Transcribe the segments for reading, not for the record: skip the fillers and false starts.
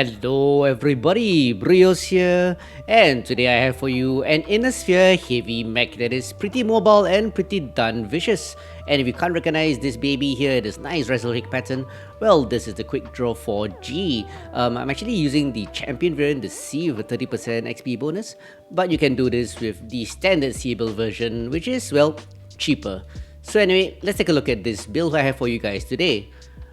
Hello everybody, BrioS here, and today I have for you an inner sphere heavy mech that is pretty mobile and pretty darn vicious. And if you can't recognize this baby here, this nice wrestlehick pattern, well, this is the Quickdraw 4G. I'm actually using the champion variant, the C, with a 30% XP bonus, but you can do this with the standard C build version, which is, well, cheaper. So anyway, let's take a look at this build I have for you guys today.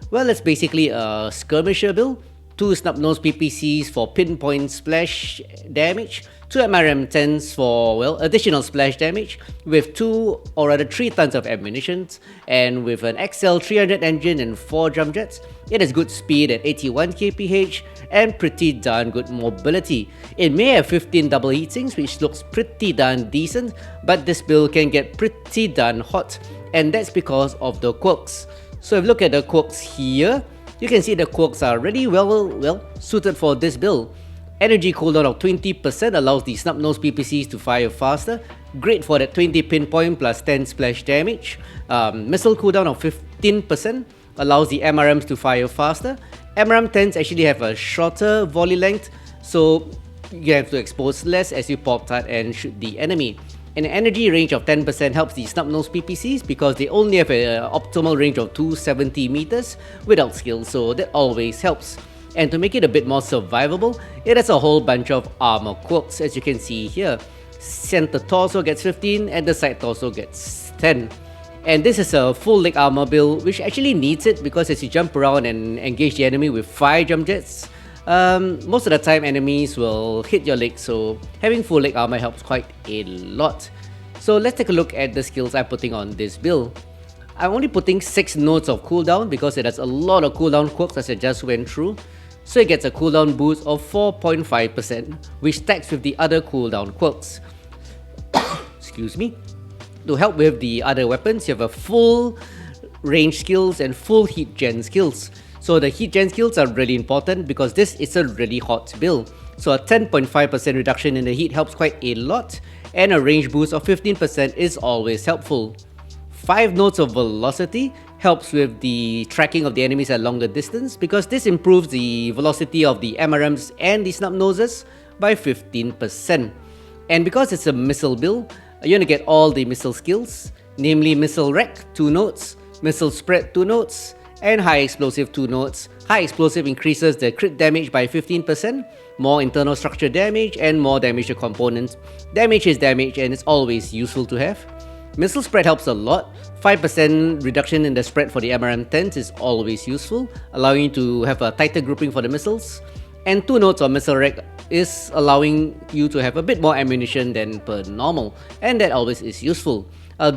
Well, it's basically a Skirmisher build. 2 snub-nosed PPCs for pinpoint splash damage, 2 MRM-10s for, well, additional splash damage, with 2 or rather 3 tons of ammunition, and with an XL 300 engine and 4 jump jets. It has good speed at 81 kph and pretty darn good mobility. It may have 15 double heatsinks, which looks pretty darn decent, but this build can get pretty darn hot, and that's because of the quirks. So if you look at the quirks here, you can see the quirks are really well suited for this build. Energy cooldown of 20% allows the snub-nosed PPCs to fire faster, great for that 20 pinpoint plus 10 splash damage. Missile cooldown of 15% allows the MRMs to fire faster. MRM-10s actually have a shorter volley length, so you have to expose less as you poptart and shoot the enemy. An energy range of 10% helps the snub-nosed PPCs because they only have an optimal range of 270 meters without skill, so that always helps. And to make it a bit more survivable, it has a whole bunch of armor quirks, as you can see here. Center torso gets 15 and the side torso gets 10. And this is a full leg armor build, which actually needs it because as you jump around and engage the enemy with 5 jump jets, most of the time enemies will hit your leg, so having full leg armor helps quite a lot. So let's take a look at the skills I'm putting on this build. I'm only putting 6 nodes of cooldown because it has a lot of cooldown quirks as I just went through. So it gets a cooldown boost of 4.5%, which stacks with the other cooldown quirks. Excuse me. To help with the other weapons, you have a full range skills and full heat gen skills. So the heat gen skills are really important because this is a really hot build. So a 10.5% reduction in the heat helps quite a lot, and a range boost of 15% is always helpful. 5 nodes of velocity helps with the tracking of the enemies at longer distance because this improves the velocity of the MRMs and the snub noses by 15%. And because it's a missile build, you're gonna get all the missile skills, namely missile wreck 2 nodes, missile spread 2 nodes, and high explosive 2 nodes. High explosive increases the crit damage by 15%, more internal structure damage, and more damage to components. Damage is damage and it's always useful to have. Missile spread helps a lot. 5% reduction in the spread for the MRM-10s is always useful, allowing you to have a tighter grouping for the missiles. And 2 nodes of missile rack is allowing you to have a bit more ammunition than per normal, and that always is useful.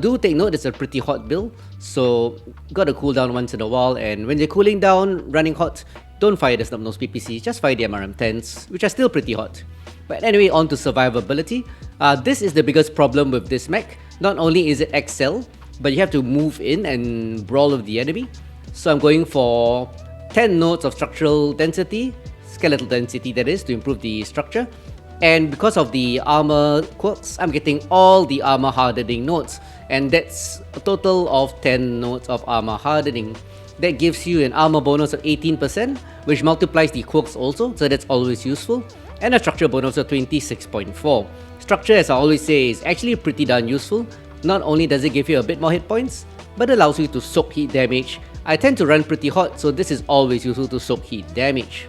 Do take note, it's a pretty hot build, so gotta cool down once in a while, and when they're cooling down, running hot, don't fire the snub-nosed PPCs, just fire the MRM-10s, which are still pretty hot. But anyway, on to survivability. This is the biggest problem with this mech. Not only is it XL, but you have to move in and brawl with the enemy. So I'm going for 10 nodes of structural density, skeletal density that is, to improve the structure. And because of the armor quirks, I'm getting all the armor hardening nodes, and that's a total of 10 nodes of armor hardening. That gives you an armor bonus of 18%, which multiplies the quirks also, so that's always useful, and a structure bonus of 26.4. Structure, as I always say, is actually pretty darn useful. Not only does it give you a bit more hit points, but it allows you to soak heat damage. I tend to run pretty hot, so this is always useful to soak heat damage.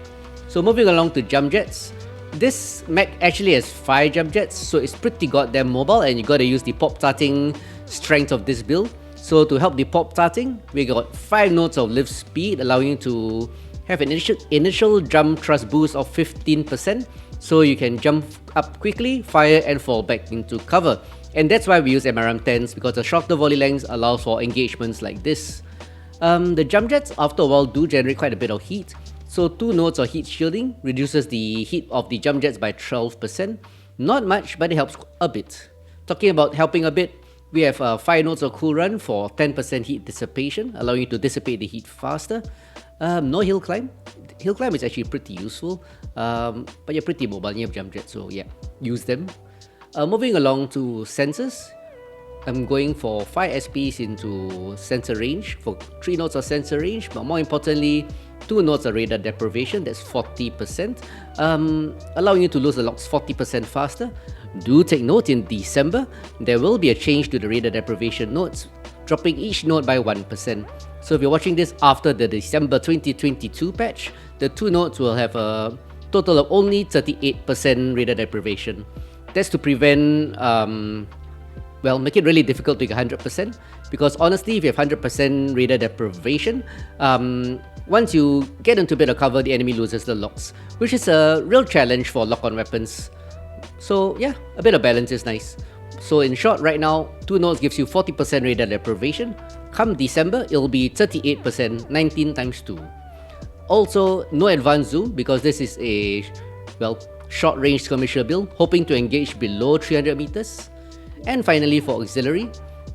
So moving along to jump jets. This mech actually has 5 jump jets, so it's pretty goddamn mobile, and you gotta use the pop-tarting strength of this build. So to help the pop-tarting, we got 5 nodes of lift speed, allowing you to have an initial jump thrust boost of 15%, so you can jump up quickly, fire, and fall back into cover. And that's why we use MRM-10s, because the shorter volley lengths allows for engagements like this. The jump jets after a while do generate quite a bit of heat. So 2 nodes of heat shielding reduces the heat of the jump jets by 12%. Not much, but it helps a bit. Talking about helping a bit, we have 5 nodes of cool run for 10% heat dissipation, allowing you to dissipate the heat faster. No hill climb. Hill climb is actually pretty useful, but you're pretty mobile and you have jump jets, so yeah, use them. Moving along to sensors. I'm going for 5 SPs into sensor range, for 3 nodes of sensor range, but more importantly, 2 nodes of radar deprivation, that's 40%, allowing you to lose the locks 40% faster. Do take note, in December, there will be a change to the radar deprivation nodes, dropping each node by 1%. So if you're watching this after the December 2022 patch, the 2 nodes will have a total of only 38% radar deprivation. That's to prevent, well, make it really difficult to get 100%, because honestly, if you have 100% radar deprivation, once you get into a bit of cover, the enemy loses the locks, which is a real challenge for lock-on weapons. So yeah, a bit of balance is nice. So in short, right now, 2 nodes gives you 40% radar deprivation. Come December, it'll be 38%, 19 times 2. Also, no advanced zoom, because this is a, well, short-range skirmisher build, hoping to engage below 300 meters. And finally, for auxiliary,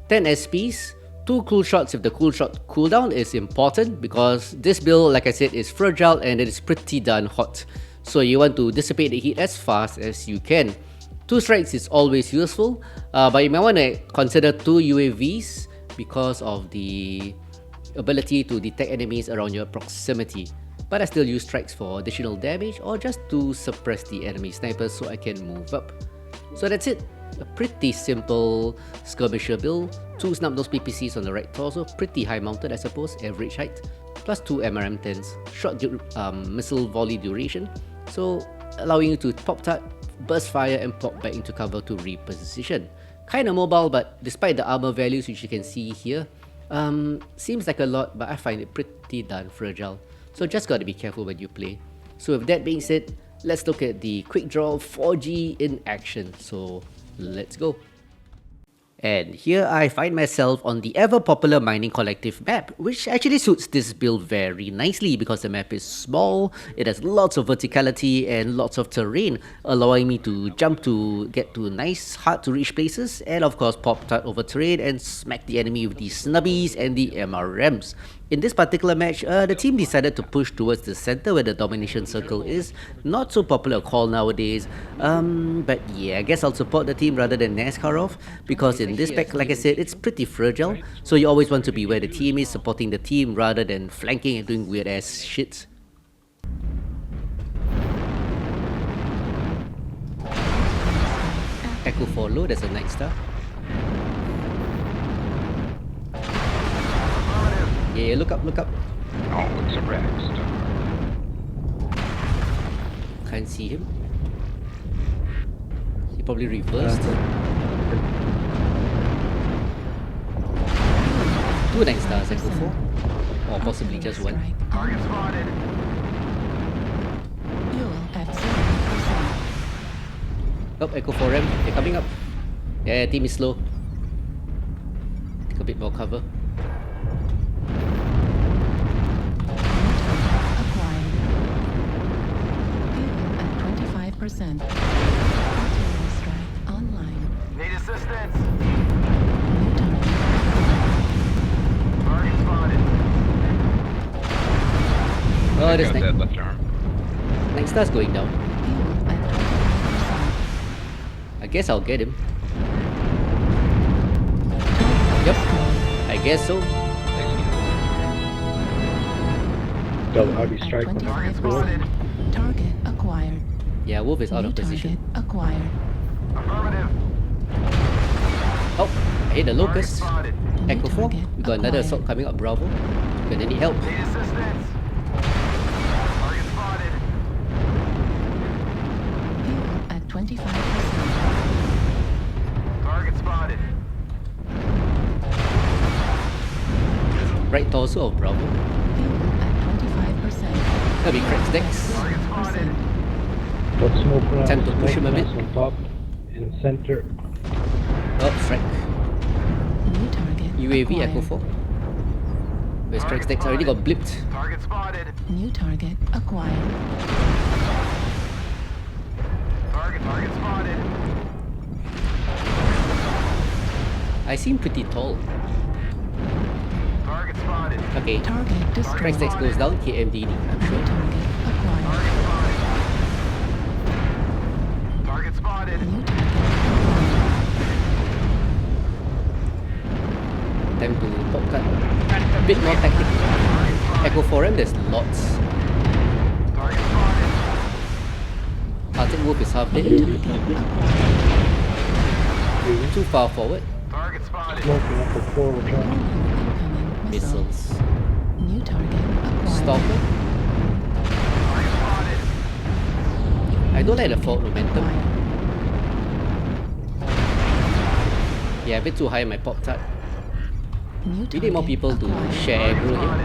10 SPs, 2 cool shots if the cool shot cooldown is important, because this build, like I said, is fragile and it is pretty darn hot. So you want to dissipate the heat as fast as you can. 2 strikes is always useful, but you might want to consider 2 UAVs because of the ability to detect enemies around your proximity. But I still use strikes for additional damage or just to suppress the enemy snipers so I can move up. So that's it. A pretty simple skirmisher build. 2 snub-nose PPCs on the right torso, pretty high mounted I suppose, average height, plus 2 MRM-10s, short missile volley duration, so allowing you to poptart, burst fire and pop back into cover to reposition. Kinda mobile, but despite the armor values which you can see here, seems like a lot, but I find it pretty darn fragile. So just gotta be careful when you play. So with that being said, let's look at the Quickdraw 4G in action. So let's go. And here I find myself on the ever popular Mining Collective map, which actually suits this build very nicely because the map is small, it has lots of verticality and lots of terrain, allowing me to jump to get to nice, hard to reach places, and of course poptart over terrain and smack the enemy with the snubbies and the MRMs. In this particular match, the team decided to push towards the center where the domination circle is. Not so popular call nowadays, but yeah, I guess I'll support the team rather than NASCAR off, because in this pack, like I said, it's pretty fragile, so you always want to be where the team is, supporting the team rather than flanking and doing weird ass shit. Echo follow, there's a Night Star. Yeah, look up, look up. Oh, it's a red star. Can't see him. He probably reversed. 2 Night Stars, Echo 4. Or possibly just 1. Target spotted. Fuel at 0%. Oh, Echo 4M, they're coming up. Yeah, team is slow. Take a bit more cover. Percent. Artillery strike online. Need assistance. New target. Target spotted. Oh, there's Got that left arm. Night Star's going down. Fuel at 25%. I guess I'll get him. Yep, I guess so. Double heavy At strike on 25%. Target acquired. Yeah, Wolf is out New of position. target acquired. Affirmative. Oh, I hit the Target locust. spotted. New Echo 4. target We got another acquired. assault coming up, Bravo. Gonna need help. Need assistance. Target spotted. Fuel at 25%. Target spotted. Right torso of Bravo. Fuel at 25%. That'll be Crack's decks. Target spotted. Got smoke around. Time to push him a bit. On top, in center. Oh, Frank. New target UAV, acquired. Echo 4. Where's Crack's decks? Already got blipped. Target spotted. New target acquired. Target spotted. I seem pretty tall. Target spotted. Okay, Target destroyed. Crack's decks goes down, KMDD, I'm New sure. target acquired. Target spotted. Target spotted. New target acquired. Time to pop cut. A bit more tactical. Echo 4M, there's lots. Target spotted. Arctic Wolf is half dead. Too far forward. Target spotted. Smoking up a forward track. Incoming missile. Missiles. New target acquired. Stalker. Target spotted. I don't like the forward momentum. Acquired. Yeah, a bit too high in my poptart. New We need more target people to acquired. share aggro here.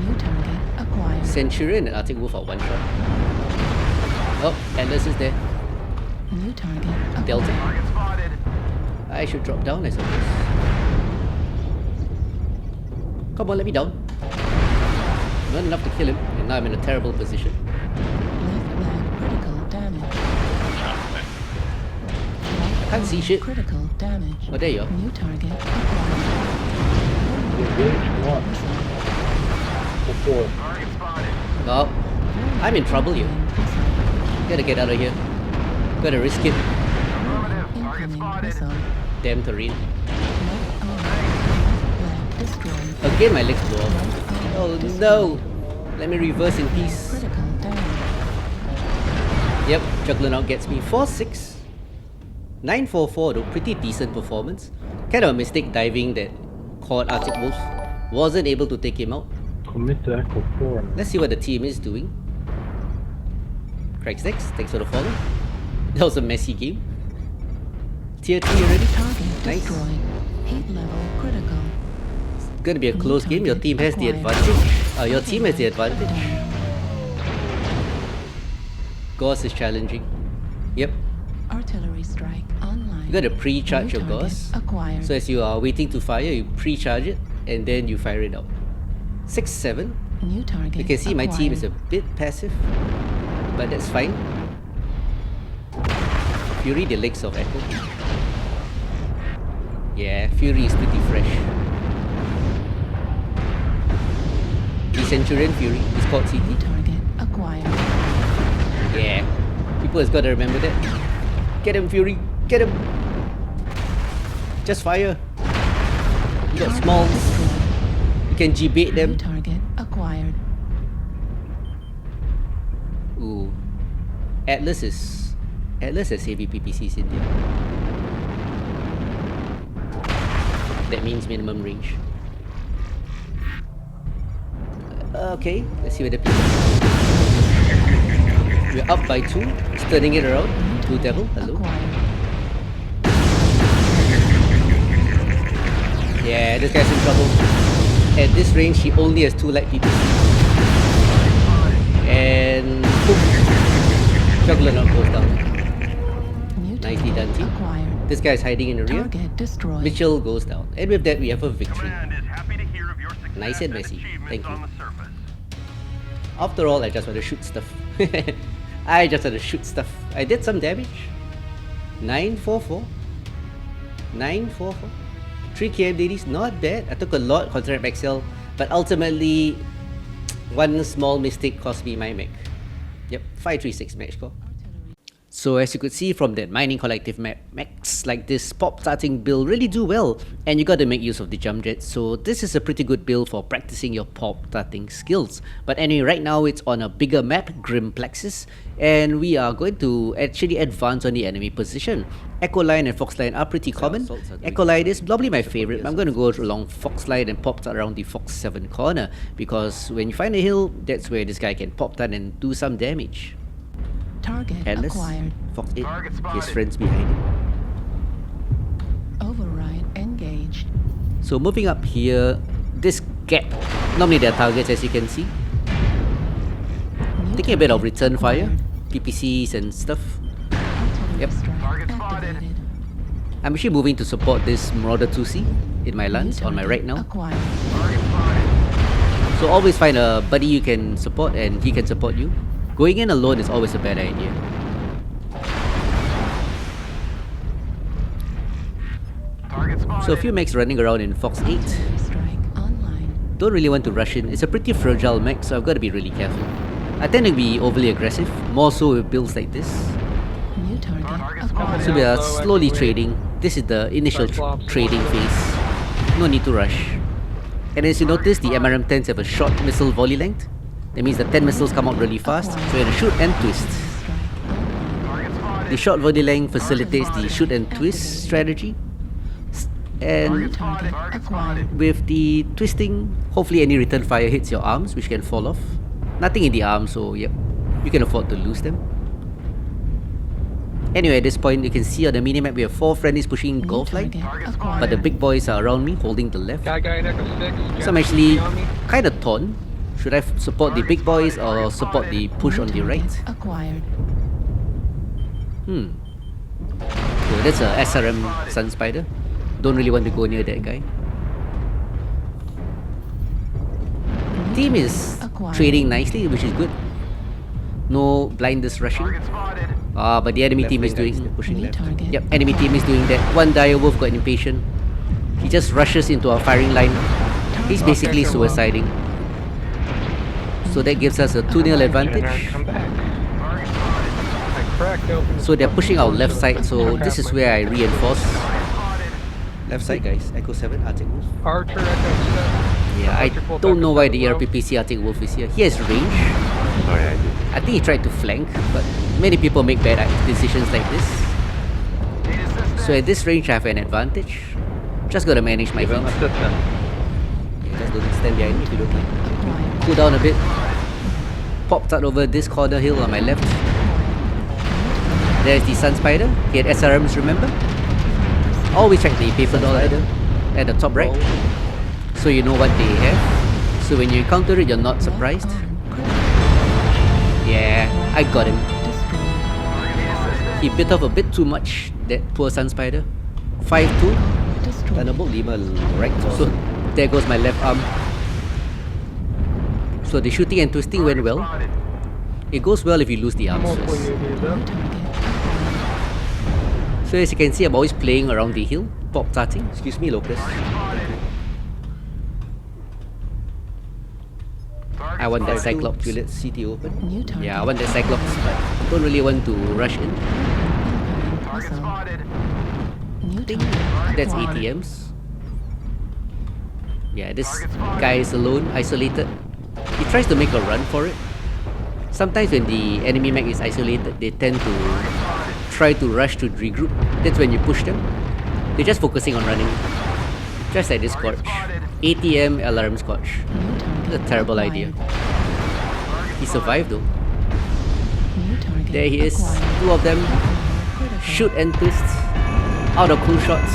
New target acquired. Centurion and Arctic Wolf are one shot. Oh, Atlas is there. New target acquired. Delta. Target spotted. I should drop down, I suppose. Come on, let me down. Not enough to kill him, and now I'm in a terrible position. Left leg critical damage. Can't see shit. Critical damage. Oh, there you are. New target acquired. Engage one. For four. Target spotted. Oh, I'm in trouble here. Gotta get out of here. Gotta risk it. Affirmative. Target Incoming spotted. missile. Damn terrain. Left arm. Left leg destroyed. Again, my legs blow off. Right arm Oh destroyed. no! Let me reverse in peace. Critical damage. Yep, Juggernaut gets me 4-6. 9-4-4 though, pretty decent performance. Kind of a mistake diving that caught Arctic Wolf. Wasn't able to take him out. Commit to Echo 4. Let's see what the team is doing. Craigstex, thanks for the follow. That was a messy game. Tier 3 already? Target Nice. destroyed. Heat level critical. Gonna be a close game. Your team has the Acquired. advantage. Your team has the advantage. Gauss is challenging. Yep. Artillery strike online. You gotta pre-charge New your target Gauss. Acquired. So as you are waiting to fire, you pre-charge it and then you fire it out. 6-7. New target. You can see my team is a acquired. bit passive, but that's fine. Fury, the legs of Echo. Yeah, Fury is pretty fresh. The Centurion Fury is called CT. New target acquired. Yeah, people has got to remember that. Get him, Fury, get him. Just fire. You got Target smalls. destroyed. You can G-bait New them. target acquired. Ooh, Atlas has heavy PPCs in there. That means minimum range. Okay, let's see where the people. We're up by 2, turning it around. Blue Devil, hello. Acquired. Yeah, this guy's in trouble. At this range, he only has 2 light PPCs. And boom, Juggernaut goes down. New Nicely target done, team. acquired. This guy's hiding in the rear. Target destroyed. Mitchell goes down. And with that, we have a victory. Command is happy to hear of your success Nice and messy. achievements Thank you. on the surface. After all, I just want to shoot stuff. I just want to shoot stuff. I did some damage. 944. 944. 3 km DDs, not bad. I took a lot considering XL, but ultimately, one small mistake cost me my mech. Yep, 536 match score. So as you could see from that mining collective map, mechs like this pop starting build really do well, and you gotta make use of the jump jets, so this is a pretty good build for practicing your pop starting skills. But anyway, right now it's on a bigger map, Grim Plexus, and we are going to actually advance on the enemy position. Echo Line and Fox Line are pretty common. Echo Line is probably my favorite. I'm going to go along Fox Line and pop start around the Fox 7 corner, because when you find a hill, that's where this guy can pop start and do some damage. Target Atlas, acquired. Fox 8, Target his spotted. friends behind him. Override engaged. So moving up here, this gap, normally there are targets as you can see. New Taking a bit of target return fire, acquired. PPCs and stuff. Artillery Yep. strike Target spotted. activated. I'm actually moving to support this Marauder 2C in my New lance on my right target now. Acquired. Target spotted. So always find a buddy you can support and he can support you. Going in alone is always a bad idea. Target spotted. So a few mechs running around in Fox 8. Artillery strike online. Don't really want to rush in. It's a pretty fragile mech, so I've got to be really careful. I tend to be overly aggressive, more so with builds like this. New target Target acquired. So we are slowly trading. This is the initial trading phase. No need to rush. And as you notice, the MRM-10s have a short missile volley length. That means the 10 missiles come out really fast, so you have to shoot and twist. Target spotted. The short volley length facilitates the shoot and twist strategy. And Target spotted. with the twisting, hopefully any return fire hits your arms, which can fall off. Nothing in the arms, so yep, you can afford to lose them. Anyway, at this point, you can see on the minimap we have 4 friendlies pushing golf line. But the big boys are around me, holding the left. Guy in Echo 6. So I'm actually kind of torn. Should I support the big boys or support the push on the right? Acquired. So that's a SRM Sun Spider. Don't really want to go near that guy. Team is trading nicely, which is good. No blinders rushing. Target spotted. But the enemy Left team is lane, doing... guys, pushing New left. target. Yep, enemy team is doing that. One dire wolf got impatient. He just rushes into our firing line. He's basically suiciding. So that gives us a 2-0 advantage. Come back. Target spotted. I cracked open. So they're pushing our left side, so this is where I reinforce. Spotted. Left side guys, Echo 7, Arctic Wolf. Archer Echo 7. Yeah, I Archer full don't know back why to the front row. ERPPC Arctic Wolf is here. He has range. Oh yeah, I did. I think he tried to flank, but many people make bad decisions like this. Need assistance. So at this range I have an advantage. Just gotta manage my heat. Give him assistance. Yeah, just don't stand behind me if you don't like. Acquired. Cool down a bit. Poptart over this corner hill on my left. There's the Sun Spider. He had SRMs, remember? Always check the paper doll either at the top right, so you know what they have. So when you encounter it, you're not surprised. Yeah, I got him. He bit off a bit too much, that poor Sun Spider. 5-2. Thunderbolt 5 right. So there goes my left arm. So the shooting and twisting went well. Spotted. It goes well if you lose the arms Multiple first. UAVs up. So as you can see, I'm always playing around the hill, pop-tarting. Excuse me, Locust. I want that Cyclops. Will let CT open? New target. Yeah, I want that Cyclops, but don't really want to rush in. Target spotted. New think target. that's Acquired. ATMs. Yeah, this guy is alone, isolated. He tries to make a run for it. Sometimes when the enemy mech is isolated, they tend to try to rush to regroup. That's when you push them. They're just focusing on running. Just like this Scorch. ATM alarm Scorch. New target. It's a terrible idea. Acquired. He survived though. New target. There he is. Acquired. 2 of them. Critical. Shoot and twist. Out of cool shots.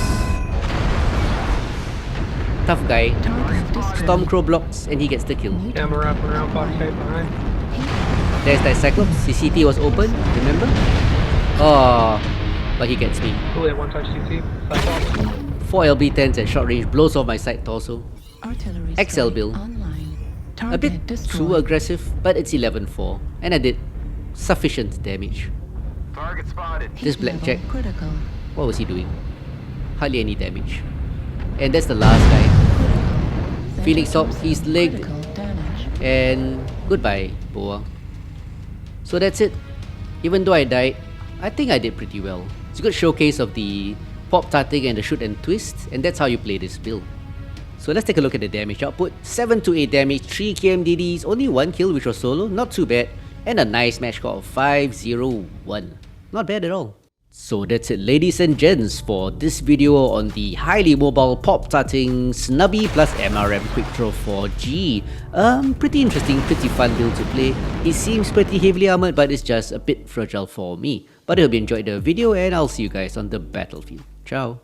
Tough guy. Target destroyed. Stormcrow blocks and he gets the kill. New Camera up and around, Fox 8 behind. There's that Cyclops. His CT was open, remember? Oh, but he gets me. Cool, 1 touch CT. Cyclops. 4 LB10s at short range blows off my side torso. Artillery XL strike build. online. A Target bit destroyed. too aggressive, but it's 11-4. And I did sufficient damage. Target spotted. Heat This level blackjack. critical. What was he doing? Hardly any damage. And that's the last guy. Phoenix Hawk, he's legged. Critical damage. And goodbye, Boa. So that's it. Even though I died, I think I did pretty well. It's a good showcase of the pop-tarting and the shoot and twist, and that's how you play this build. So let's take a look at the damage output. 7 to 8 damage, 3 KMDDs, only 1 kill which was solo, not too bad, and a nice match score of 5-0-1. Not bad at all. So that's it, ladies and gents, for this video on the highly mobile pop-tarting Snubby plus MRM Quickdraw 4G. Pretty interesting, pretty fun build to play. It seems pretty heavily armored, but it's just a bit fragile for me. But I hope you enjoyed the video, and I'll see you guys on the battlefield. Ciao.